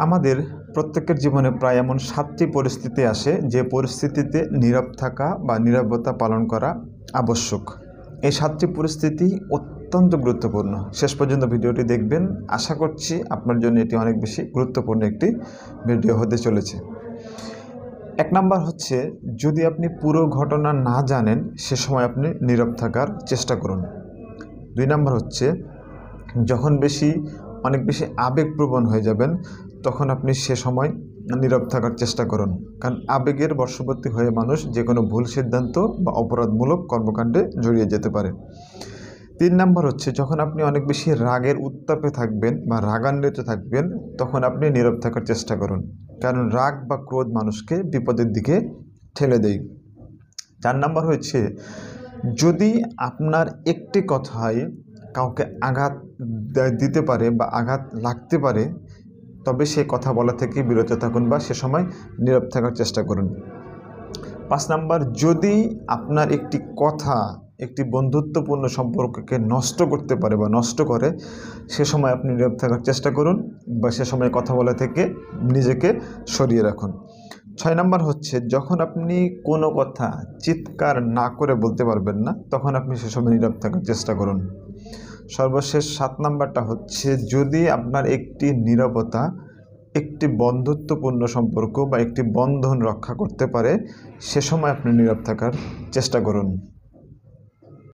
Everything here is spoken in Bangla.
আমাদের প্রত্যেকের জীবনে প্রায় এমন 7টি পরিস্থিতি আসে যে পরিস্থিতিতে নীরব থাকা বা নীরবতা পালন করা আবশ্যক। এই 7টি পরিস্থিতি অত্যন্ত গুরুত্বপূর্ণ। শেষ পর্যন্ত ভিডিওটি দেখবেন, আশা করছি আপনার জন্য এটি অনেক বেশি গুরুত্বপূর্ণ একটি ভিডিও হতে চলেছে। 1 নাম্বার হচ্ছে, যদি আপনি পুরো ঘটনা না জানেন সে সময় আপনি নীরব থাকার চেষ্টা করুন। 2 নাম্বার হচ্ছে, যখন অনেক বেশি আবেগপ্রবণ হয়ে যাবেন তখন আপনি সে সময় নীরব থাকার চেষ্টা করুন, কারণ আবেগের বশবর্তী হয়ে মানুষ যে কোনো ভুল সিদ্ধান্ত বা অপরাধমূলক কর্মকাণ্ডে জড়িয়ে যেতে পারে। 3 নাম্বার হচ্ছে, যখন আপনি অনেক বেশি রাগের উত্তাপে থাকবেন বা রাগান্বিত থাকবেন তখন আপনি নীরব থাকার চেষ্টা করুন, কারণ রাগ বা ক্রোধ মানুষকে বিপদের দিকে ঠেলে দেয়। 4 নাম্বার হচ্ছে, যদি আপনার একটি কথায় কাউকে আঘাত দিতে পারে বা আঘাত লাগতে পারে তবে সে কথা বলা থেকে বিরত থাকুন বা সে সময় নীরব থাকার চেষ্টা করুন। 5 নাম্বার, যদি আপনার একটি কথা একটি বন্ধুত্বপূর্ণ সম্পর্ককে নষ্ট করতে পারে বা নষ্ট করে সে সময় আপনি নীরব থাকার চেষ্টা করুন বা সে সময় কথা বলা থেকে নিজেকে সরিয়ে রাখুন। 6 নাম্বার হচ্ছে, যখন আপনি কোনো কথা চিৎকার না করে বলতে পারবেন না তখন আপনি সে সময় নীরব থাকার চেষ্টা করুন। সর্বশেষ 7 নাম্বারটা হচ্ছে, যদি আপনার একটি নীরবতা একটি বন্ধুত্বপূর্ণ সম্পর্ক বা একটি বন্ধন রক্ষা করতে পারে সে সময় আপনি নীরব থাকার চেষ্টা করুন।